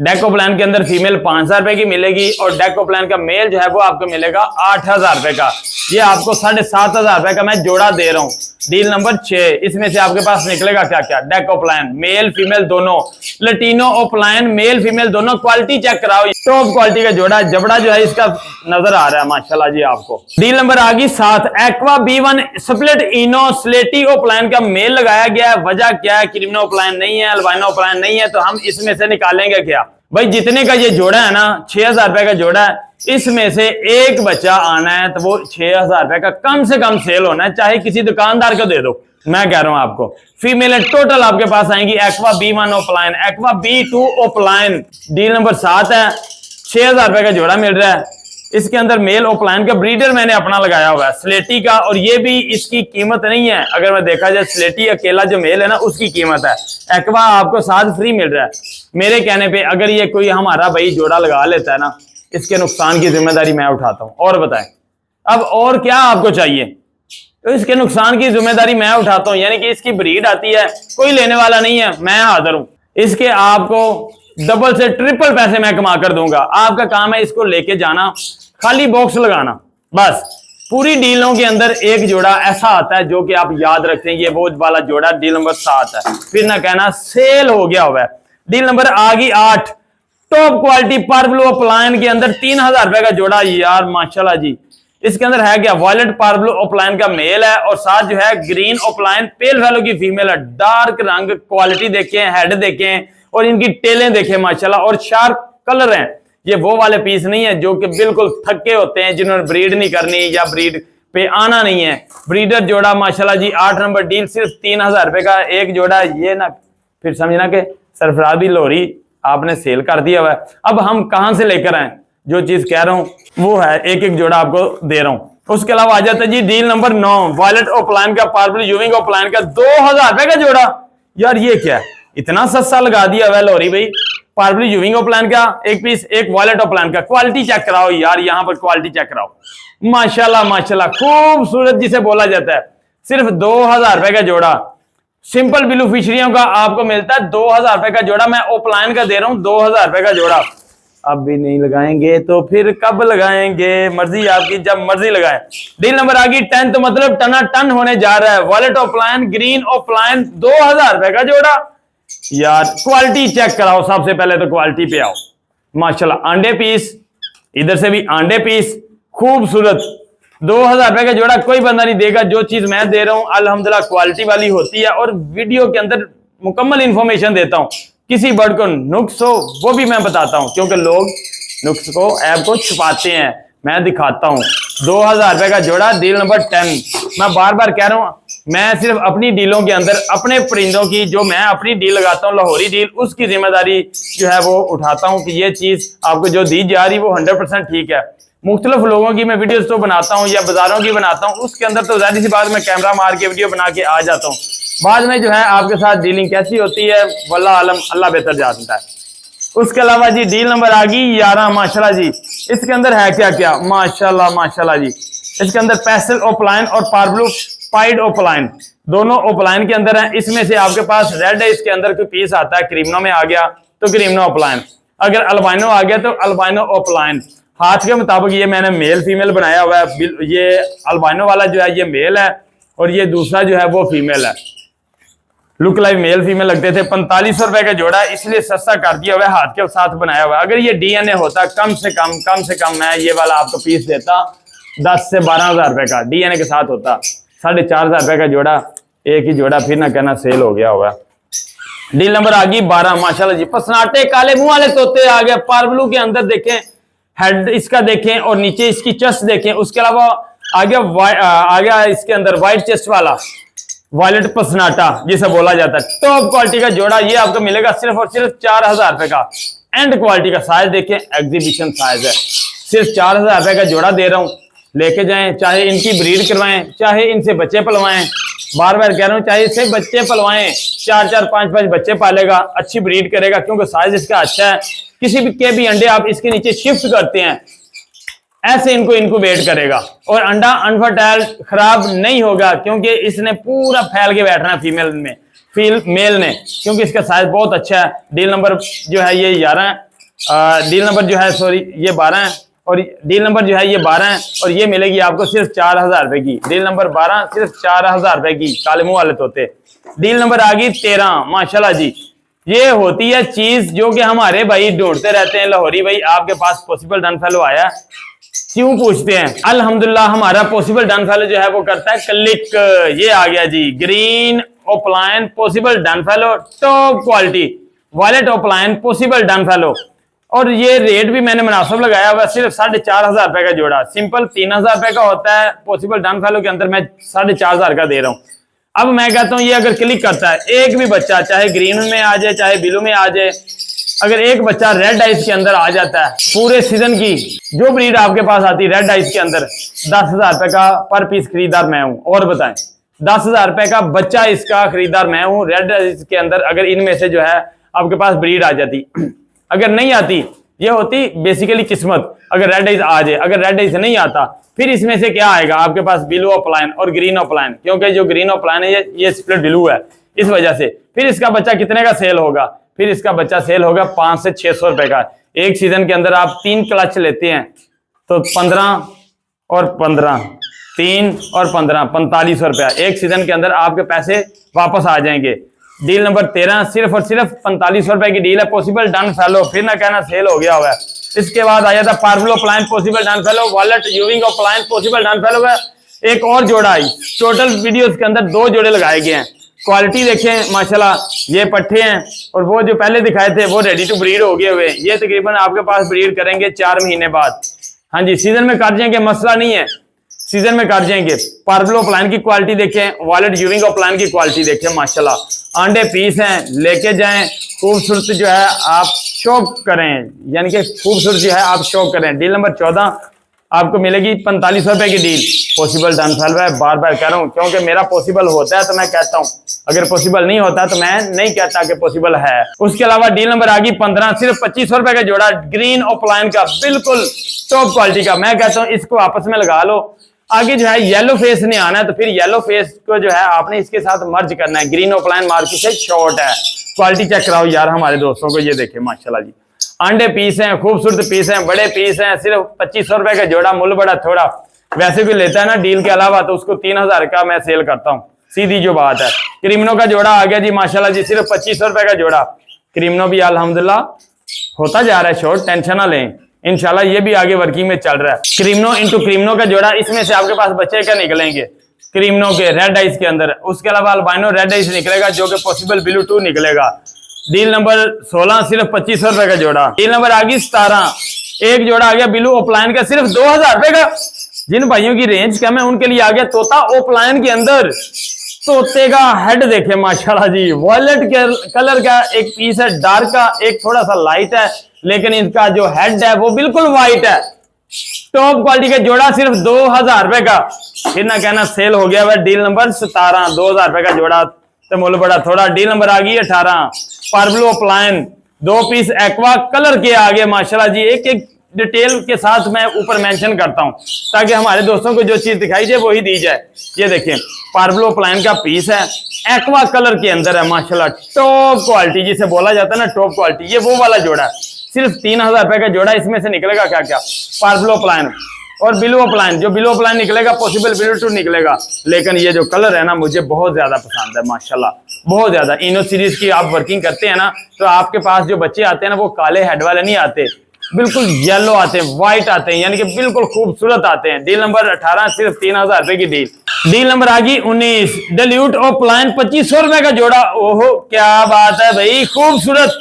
डेको प्लान के अंदर फीमेल 5000 रुपए की मिलेगी और डेको प्लान का मेल जो है वो आपको मिलेगा 8000 रुपए का। ये आपको 7500 रुपए का मैं जोड़ा दे रहा हूँ। Deal number 6। इसमें से आपके पास निकलेगा क्या क्या? डेको प्लान मेल फीमेल दोनों, लटीनो ओप्लायन मेल फीमेल दोनों। क्वालिटी चेक कराओ, टॉप क्वालिटी का जोड़ा। जबड़ा जो है इसका नजर आ रहा है माशाल्लाह जी आपको। डील नंबर आ गई 7। एक्वा B1 स्प्लिट इनो स्लेटी ओप्लायन का मेल लगाया गया है। वजह क्या है? क्रिमिनो ओप्लायन नहीं है, अल्बाइनो ओप्लायन नहीं है, तो हम इसमें से निकालेंगे क्या भाई? जितने का ये जोड़ा है ना, 6000 रुपए का जोड़ा है, इसमें से एक बच्चा आना है तो वो 6000 रुपए का कम से कम सेल होना है, चाहे किसी दुकानदार को दे दो। मैं कह रहा हूं आपको फीमेल टोटल आपके पास आएंगी aqua B1 opaline, aqua B2 opaline. Deal number 7 है। 6000 रुपए का जोड़ा मिल रहा है। इसके अंदर मेल ओप्लायन का ब्रीडर मैंने अपना लगाया हुआ है स्लेटी का, और ये भी इसकी कीमत नहीं है। अगर मैं देखा जाए स्लेटी अकेला जो मेल है ना उसकी कीमत है। एक्वा आपको साथ फ्री मिल रहा है। मेरे कहने पे अगर ये कोई हमारा भाई जोड़ा लगा लेता है ना, इसके नुकसान की जिम्मेदारी मैं उठाता हूँ। और बताएं अब और क्या आपको चाहिए? तो इसके नुकसान की जिम्मेदारी मैं उठाता हूँ, यानी कि इसकी ब्रीड आती है, कोई लेने वाला नहीं है, मैं हाजिर हूँ। इसके आपको डबल से ट्रिपल पैसे मैं कमा कर दूंगा। आपका काम है इसको लेके जाना, खाली बॉक्स लगाना बस। पूरी डीलों के अंदर एक जोड़ा ऐसा आता है जो कि आप याद रखते हैं, ये वो वाला जोड़ा डील नंबर 7 है, फिर ना कहना सेल हो गया हुआ है। डील नंबर आ गई 8। टॉप क्वालिटी पर ब्लू ओप्लायन के अंदर 3000 रुपए का जोड़ा। यार माशाल्लाह जी, इसके अंदर है क्या? वॉयलेट पर ब्लू ओप्लायन का मेल है और साथ जो है ग्रीन ओप्लायन पेल फैलो की फीमेल है। डार्क रंग, क्वालिटी देखें, हेड देखें और इनकी टेलें देखें माशाल्लाह, और शार्प कलर हैं। ये वो वाले पीस नहीं है जो कि बिल्कुल थके होते हैं, जिन्होंने ब्रीड नहीं करनी या ब्रीड पे आना नहीं है। ब्रीडर जोड़ा माशाल्लाह जी। 8 नंबर डील सिर्फ 3000 रुपए का एक जोड़ा। ये ना फिर समझना कि सरफराजी लोरी आपने सेल कर दिया हुआ है। अब हम कहां से लेकर आए? जो चीज कह रहा हूं वो है, एक एक जोड़ा आपको दे रहा हूं। उसके अलावा आ जाता है जी डील नंबर 9। वॉयलेट ओप्लायन का पार्बल यूविंग ओप्लायन का 2000 रुपए का जोड़ा। यार ये क्या है, इतना सस्ता लगा दिया हुआ लोरी भाई। पार्बल यूविंग ओप्लायन का एक पीस, एक वॉयलेट ओप्लायन का। क्वालिटी चेक कराओ यार, यहां पर क्वालिटी चेक कराओ माशाल्लाह माशाल्लाह, खूबसूरत जिसे बोला जाता है। सिर्फ 2000 रुपए का जोड़ा। सिंपल ब्लू फिशरियों का आपको मिलता है 2000 रुपए का जोड़ा। मैं ओप्लायन का दे रहा हूं 2000 रुपए का जोड़ा। अब भी नहीं लगाएंगे तो फिर कब लगाएंगे? मर्जी आपकी, जब मर्जी लगाएं। डील नंबर आ गई 10, तो मतलब टना टन होने जा रहा है। वॉलेट ओप्लायन ग्रीन ओप्लायन 2000 रुपए का जोड़ा। यार क्वालिटी चेक कराओ, सबसे पहले तो क्वालिटी पे आओ माशाल्लाह। अंडे पीस, इधर से भी अंडे पीस, खूबसूरत। 2000 रुपए का जोड़ा कोई बंदा नहीं देगा। जो चीज मैं दे रहा हूं अल्हम्दुलिल्लाह क्वालिटी वाली होती है, और वीडियो के अंदर मुकम्मल इंफॉर्मेशन देता हूं। किसी बर्ड को नुक्स हो वो भी मैं बताता हूं, क्योंकि लोग नुक्स को, ऐप को छुपाते हैं, मैं दिखाता हूं। 2000 रुपए का जोड़ा। Deal number 10। मैं बार बार कह रहा हूं, मैं सिर्फ अपनी डीलों के अंदर अपने परिंदों की, जो मैं अपनी डील लगाता हूं लाहौरी डील, उसकी जिम्मेदारी जो है वो उठाता हूं कि ये चीज आपको जो दी जा रही वो 100% ठीक है। मुख्तलिफ लोगों की मैं वीडियोस तो बनाता हूं या बाजारों की बनाता हूं, उसके अंदर तो जाहिर सी बात मैं कैमरा मार के वीडियो बना के आ जाता हूं। बाद में जो है आपके साथ डीलिंग कैसी होती है वल्लाह आलम, अल्लाह बेहतर जानता है। उसके अलावा जी डील नंबर आ गई 11 माशाल्लाह जी। इसके अंदर है क्या क्या? माशाल्लाह माशाल्लाह जी। इसके अंदर पेस्टल ओप्लायन और पार्बलू पाइड ओप्लायन दोनों ओप्लायन के अंदर है। इसमें से आपके पास रेड है, इसके अंदर कोई पीस आता है, क्रीमनो में आ गया तो क्रीमनो ओप्लायन, अगर अल्बाइनो आ गया तो अल्बाइनो ओप्लायन। हाथ के मुताबिक ये मैंने मेल फीमेल बनाया हुआ है। ये अल्बाइनो वाला जो है ये मेल है और ये दूसरा जो है वो फीमेल है। लुक लाइक मेल फीमेल लगते थे। 4500 रुपए का जोड़ा, इसलिए सस्ता कर दिया हुआ है, हाथ के साथ बनाया हुआ है। अगर ये डीएनए होता कम से कम मैं ये वाला आपको पीस देता 10 से 12,000 रुपए का, डीएनए के साथ होता 4500 रुपए का जोड़ा। एक ही जोड़ा, फिर ना कहना सेल हो गया होगा। डील नंबर आ गई 12 माशाल्लाह जी। पसनाटे काले मुंह वाले तोते आ गए। पार्बलू के अंदर देखें, हेड इसका देखें और नीचे इसकी चेस्ट देखें। उसके अलावा आ गया इसके अंदर व्हाइट चेस्ट वाला वॉयलेट पसनाटा जिसे बोला जाता है। टॉप क्वालिटी का जोड़ा ये आपको मिलेगा सिर्फ और सिर्फ 4000 रुपए का। एंड क्वालिटी का साइज देखें, एग्जीबिशन साइज है। सिर्फ 4000 रुपए का जोड़ा दे रहा हूं, लेके जाएं, चाहे इनकी ब्रीड करवाएं, चाहे इनसे बच्चे पलवाएं, बार बार कह रहा हूँ, चाहे इससे बच्चे पलवाएं, 4-4 5-5 बच्चे पालेगा, अच्छी ब्रीड करेगा क्योंकि साइज इसका अच्छा है। किसी भी के भी अंडे आप इसके नीचे शिफ्ट करते हैं, ऐसे इनको इनक्यूबेट करेगा और अंडा अनफर्टाइल खराब नहीं होगा क्योंकि इसने पूरा फैल के बैठना है मेल ने, क्योंकि इसका साइज बहुत अच्छा है। डील नंबर जो है ये 11 है, डील नंबर जो है सॉरी ये 12 है, और डील नंबर जो है ये 12 है, और ये मिलेगी आपको सिर्फ 4000 रुपए की। डील नंबर 12 सिर्फ 4000 रुपए की, काले मुंह वाले तोते। डील नंबर आ गई 13, माशाल्लाह जी। ये होती है चीज जो कि हमारे भाई ढूंढते रहते हैं, लाहौरी भाई आपके पास पॉसिबल डन फेलो आया, क्यों पूछते हैं। अल्हम्दुलिल्लाह हमारा पॉसिबल डन फेलो जो है वो करता है क्लिक। ये आ गया जी, green opaline possible dun fallow, top quality violet opaline possible dun fallow. और ये रेट भी मैंने मुनासिब लगाया हुआ, सिर्फ 4500 रुपए का जोड़ा। सिंपल 3000 रुपए का होता है, पॉसिबल डन फेलो के अंदर मैं 4500 का दे रहा हूँ। अब मैं कहता हूँ ये अगर क्लिक करता है, एक भी बच्चा चाहे ग्रीन में आ जाए चाहे ब्लू में आ जाए, अगर एक बच्चा रेड आइस के अंदर आ जाता है, पूरे सीजन की जो ब्रीड आपके पास आती है रेड आइस के अंदर, 10,000 रुपए का पर पीस खरीदार मैं हूं। और बताएं, 10,000 रुपए का बच्चा इसका खरीदार मैं हूं रेड आइस के अंदर। अगर इनमें से जो है आपके पास ब्रीड आ जाती, अगर नहीं आती, ये होती बेसिकली किस्मत, अगर रेड आइस आ जाए। अगर रेड आइस नहीं आता, फिर इसमें से क्या आएगा आपके पास, ब्लू ओपलाइन और ग्रीन ओपलाइन, क्योंकि जो ग्रीन ओपलाइन है ये स्प्लिट ब्लू है, इस वजह से। फिर इसका बच्चा कितने का सेल होगा, फिर इसका बच्चा सेल होगा 500 से 600 रुपए का। एक सीजन के अंदर आप 3 क्लच लेते हैं तो 15 और 15, 3 और 15, 4500 रुपया एक सीजन के अंदर आपके पैसे वापस आ जाएंगे। डील नंबर 13 सिर्फ और सिर्फ 4500 रुपए की डील है, पॉसिबल डन फेलो, फिर ना कहना सेल हो गया हुआ है। इसके बाद आ जाता parblue plan possible dun fallow, violet euwing of plan possible dun fallow है। एक और जोड़ा आई, टोटल वीडियोस के अंदर 2 जोड़े लगाए गए हैं। क्वालिटी देखें माशाल्लाह, ये पट्टे हैं और वो जो पहले दिखाए थे वो रेडी टू ब्रीड हो गए हुए। ये तकरीबन आपके पास ब्रीड करेंगे 4 महीने बाद। हाँ जी, सीजन में काट जाएंगे, मसला नहीं है, सीजन में काट जाएंगे। पार्बलो प्लान की क्वालिटी देखें, वॉलेट यूविंग ऑफ प्लान की क्वालिटी देखें माशाल्लाह। अंडे पीस हैं, लेके जाएं, खूबसूरत जो है आप शौक करें, यानी कि खूबसूरत जो है आप शौक करें। डील नंबर 14 आपको मिलेगी 4500 रुपए की डील, पॉसिबल डन फेलो है। बार बार कह रहा हूं क्योंकि मेरा पॉसिबल होता है तो मैं कहता हूं, अगर पॉसिबल नहीं होता तो मैं नहीं कहता कि पॉसिबल है। उसके अलावा डील नंबर आ गई 15, सिर्फ 2500 रुपए का जोड़ा, ग्रीन ओपलाइन का, बिल्कुल टॉप क्वालिटी का। मैं कहता हूं इसको आपस में लगा लो। आगे जो है येलो फेस नहीं आना है, तो फिर येलो फेस को जो है आपने इसके साथ मर्ज करना है। ग्रीन ओपलाइन मार्केट से शॉर्ट है, क्वालिटी चेक कराओ यार हमारे दोस्तों को। ये देखे माशाल्लाह जी, अंडे पीस हैं, खूबसूरत पीस हैं, बड़े पीस हैं, सिर्फ 2500 रुपए का जोड़ा। मुल बड़ा थोड़ा वैसे भी लेता है ना डील के अलावा, तो उसको 3000 का मैं सेल करता हूँ, सीधी जो बात है। क्रिमिनो का जोड़ा आ गया जी माशाल्लाह जी, सिर्फ 2500 रुपए का जोड़ा। क्रिमिनो भी अल्हम्दुलिल्लाह होता जा रहा है शॉर्ट, टेंशन ना लें, इंशाल्लाह ये भी आगे वर्किंग में चल रहा है। क्रिमिनो इंटू क्रिमिनो का जोड़ा, इसमें से आपके पास बच्चे क्या निकलेंगे क्रिमिनो के रेड आइस के अंदर। उसके अलावा अल्बाइनो रेड आइस निकलेगा जो कि पॉसिबल ब्लू 2 निकलेगा। डील नंबर 16 सिर्फ 2500 रुपए का जोड़ा। डील नंबर आ गई 17, एक जोड़ा आ गया ब्लू ओपलाइन का, सिर्फ 2000 रुपए का। जिन भाइयों की रेंज कम है उनके लिए आ गया तोता ओपलाइन के अंदर। तोते का हेड देखे माशाल्लाह जी, वॉयलेट कलर का एक पीस है, डार्क का एक थोड़ा सा लाइट है, लेकिन इनका जो हेड है वो बिल्कुल व्हाइट है। टॉप क्वालिटी का जोड़ा, सिर्फ 2000 रुपए का, फिर ना कहना सेल हो गया। डील नंबर 17, 2000 रुपए का जोड़ा, तो मुल बड़ा थोड़ा। डील नंबर आ गई 18, पार्बलो प्लान 2 पीस एक्वा कलर के आगे माशाल्लाह जी। एक एक डिटेल के साथ मैं ऊपर मेंशन करता हूं ताकि हमारे दोस्तों को जो चीज दिखाई जाए वही दी जाए। ये देखें पार्बलो प्लान का पीस है, एक्वा कलर के अंदर है माशाल्लाह, टॉप क्वालिटी जिसे बोला जाता है ना टॉप क्वालिटी, ये वो वाला जोड़ा है। सिर्फ 3000 रुपए का जोड़ा। इसमें से निकलेगा क्या क्या, पार्बलो प्लान और ब्लू प्लान। जो ब्लू प्लान निकलेगा पॉसिबल ब्लू 2 निकलेगा, लेकिन ये जो कलर है ना मुझे बहुत ज्यादा पसंद है माशाल्लाह, बहुत ज्यादा। इनो सीरीज की आप वर्किंग करते हैं ना, तो आपके पास जो बच्चे आते हैं ना वो काले हेड वाले नहीं आते, बिल्कुल येलो आते हैं, व्हाइट आते हैं, यानी कि बिल्कुल खूबसूरत आते हैं। डील नंबर 18 सिर्फ 3000 रुपए की डील। डील नंबर आ गई 19, डिल्यूट ऑफ प्लान 2500 रुपए का जोड़ा। ओहो क्या बात है भाई, खूबसूरत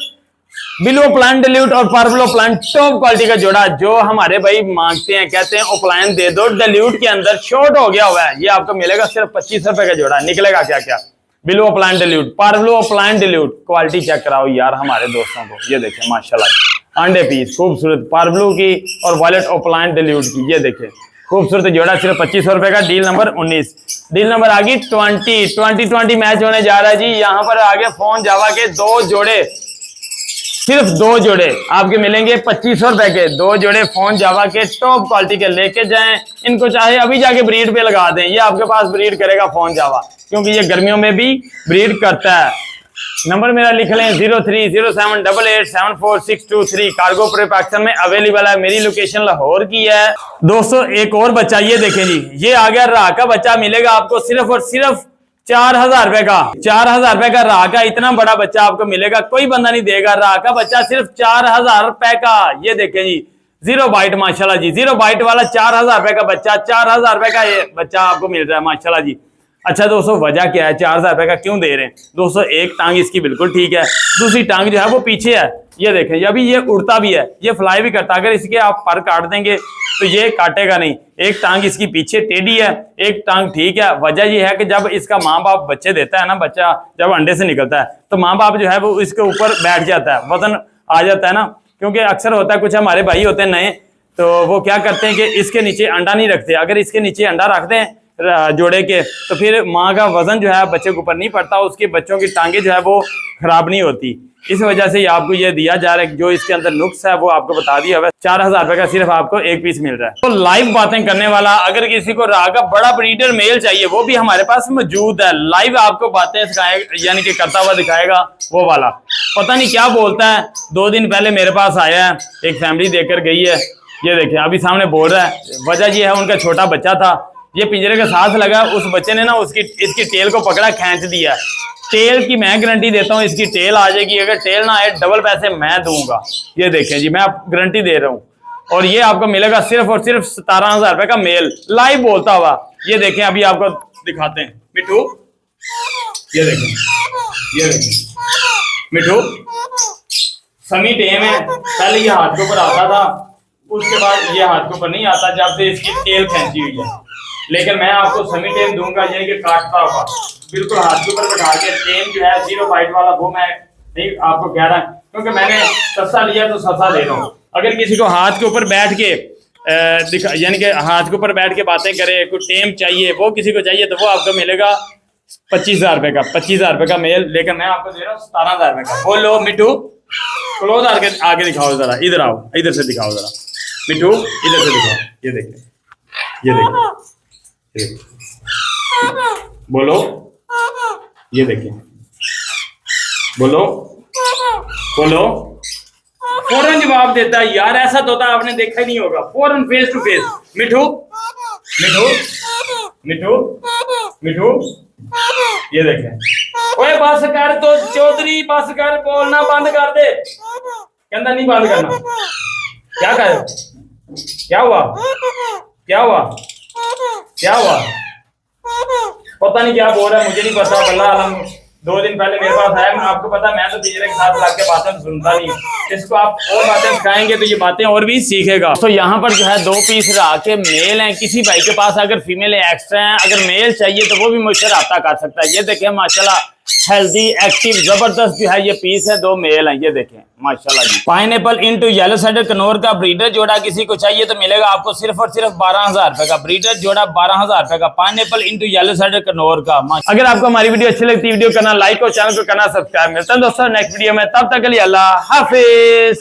बिलो प्लान डिल्यूट और पार्बलो प्लान टॉप क्वालिटी का जोड़ा, जो हमारे भाई मांगते हैं, कहते हैं ओप्लाइन दे दो, डिल्यूट के अंदर शॉर्ट हो गया हुआ है। ये आपको मिलेगा सिर्फ 2500 रुपए का जोड़ा। निकलेगा क्या क्या, blue plan dilute, parblue plan dilute, quality check कराओ यार हमारे दोस्तों को। ये देखें माशाल्लाह, अंडे पीस खूबसूरत पार्बलो की और वॉलेट ओप्लाइन डिल्यूट की, ये देखें खूबसूरत जोड़ा सिर्फ 2500 रुपए का। Deal number 19। डील नंबर आगे 20 मैच होने जा रहा है जी। यहाँ पर आगे फोन जावा के 2 जोड़े, सिर्फ 2 जोड़े आपके मिलेंगे 2500 रुपए के। 2 जोड़े फोन जावा के टॉप क्वालिटी के लेके जाएं। इनको चाहे अभी जाके ब्रीड पे लगा दें, ये आपके पास ब्रीड करेगा फोन जावा, क्योंकि ये गर्मियों में भी ब्रीड करता है। नंबर मेरा लिख लें 0307887463। कार्गो पूरे पाकिस्तान में अवेलेबल है। मेरी लोकेशन लाहौर की है। दोस्तों एक और बच्चा ये देखें जी, ये आ गया राह का बच्चा, मिलेगा आपको सिर्फ और सिर्फ 4000 रुपए का। 4000 रुपए का राह का इतना बड़ा बच्चा आपको मिलेगा, कोई बंदा नहीं देगा। राह का बच्चा सिर्फ 4000 रुपए का। ये देखें जी, 0 बाइट माशाल्लाह जी, 0 बाइट वाला 4000 रुपए का बच्चा, 4000 रुपए का ये बच्चा आपको मिल रहा है माशाल्लाह जी। अच्छा दोस्तों वजह क्या है 4000 रुपए का क्यों दे रहे हैं दोस्तों? एक टांग इसकी बिल्कुल ठीक है, दूसरी टांग जो है वो पीछे है। ये देखें, अभी ये उड़ता भी है, ये फ्लाई भी करता है। अगर इसके आप पर काट देंगे तो ये काटेगा नहीं। एक टांग इसकी पीछे टेढ़ी है, एक टांग ठीक है। वजह ये है कि जब इसका माँ बाप बच्चे देता है ना, बच्चा जब अंडे से निकलता है तो माँ बाप जो है वो इसके ऊपर बैठ जाता है, वजन आ जाता है ना। क्योंकि अक्सर होता है, कुछ हमारे भाई होते हैं नए, तो वो क्या करते हैं कि इसके नीचे अंडा नहीं रखते। अगर इसके नीचे अंडा रखते हैं जोड़े के, तो फिर माँ का वजन जो है बच्चे के ऊपर नहीं पड़ता, उसके बच्चों की टांगे जो है वो खराब नहीं होती। इस वजह से आपको ये दिया जा रहा है, जो इसके अंदर नुक्स है वो आपको बता दिया हुआ। 4000 रुपए का सिर्फ आपको एक पीस मिल रहा है। तो लाइव बातें करने वाला, अगर किसी को राह का बड़ा ब्रीडर मेल चाहिए वो भी हमारे पास मौजूद है। लाइव आपको बातें सिखाएगा, यानी कि करता हुआ दिखाएगा वो वाला। पता नहीं क्या बोलता है। 2 दिन पहले मेरे पास आया है, एक फैमिली देकर गई है। ये देखें अभी सामने बोल रहा है। वजह ये है उनका छोटा बच्चा था, ये पिंजरे के साथ लगा, उस बच्चे ने ना इसकी टेल को पकड़ा, खींच दिया। टेल की मैं गारंटी देता हूँ, इसकी टेल आ जाएगी। अगर टेल ना आए डबल पैसे मैं दूंगा। ये देखें जी, मैं आप गारंटी दे रहा हूँ। और ये आपको मिलेगा सिर्फ और सिर्फ 17000 रुपए का मेल, लाइव बोलता हुआ। ये देखें अभी आपको दिखाते हैं मिठू। ये देखें, ये देखें मिठू, समी टेम है। पहले ये हाथ के ऊपर आता था, उसके बाद ये हाथ के ऊपर नहीं आता जब से इसकी टेल खींची हुई है। लेकिन मैं आपको समी टेम दूंगा, यानी कि काटता होगा, बिल्कुल हाथ के ऊपर बैठा के। टेम जो है 0 बाइट वाला वो मैं नहीं आपको कह रहा, क्योंकि मैंने सस्ता लिया तो सस्ता दे रहा हूँ। अगर किसी को हाथ के ऊपर बैठ के यानी कि हाथ के ऊपर बैठ के बातें करे, कोई टेम चाहिए, वो किसी को चाहिए, तो वो आपको मिलेगा 25000 रुपए का। 25000 रुपए का मेल, लेकिन मैं आपको दे रहा हूँ 17000 रुपए का। बोलो मिठू, क्लोज आगे दिखाओ जरा, इधर आओ, इधर से दिखाओ जरा मिठू, इधर से दिखाओ। ये देखिए, ये देखिए, बोलो, ये देखिए, बोलो, बोलो। फौरन जवाब देता है यार, ऐसा तो होता आपने देखा ही नहीं होगा। फौरन फेस टू फेस, मिठू, मिठू, मिठू, मिठू। ये देखें, ओए बस कर तो चौधरी, बस कर, बोलना बंद कर दे। कहता नहीं बंद करना। क्या कर, क्या हुआ, क्या हुआ, क्या हुआ? पता नहीं क्या बोल रहा है, मुझे नहीं पता। अल्लाह आलम। 2 दिन पहले मेरे पास आया, आपको पता मैं तो पिंजरे के साथ लग के बातें तो सुनता नहीं। इसको आप और बातें सिखाएंगे तो ये बातें और भी सीखेगा। तो यहाँ पर जो है 2 पीस रहा के मेल हैं। किसी भाई के पास अगर फीमेल एक्स्ट्रा है, अगर मेल चाहिए तो वो भी मुझसे रब्ता कर सकता है। ये देखें माशाल्लाह, हेल्दी एक्टिव जबरदस्त जो है ये पीस है। 2 मेल हैं, ये देखें माशाल्लाह जी। Pineapple into yellow sided conure का ब्रीडर जोड़ा किसी को चाहिए तो मिलेगा आपको सिर्फ और सिर्फ 12000 रुपए का। ब्रीडर जोड़ा 12000 रुपए का, pineapple into yellow sided conure का। अगर आपको हमारी वीडियो अच्छी लगती है, वीडियो करना लाइक और चैनल को करना सब्सक्राइब। मिलता है दोस्तों नेक्स्ट वीडियो में, तब तक के लिए अल्लाह हाफिज।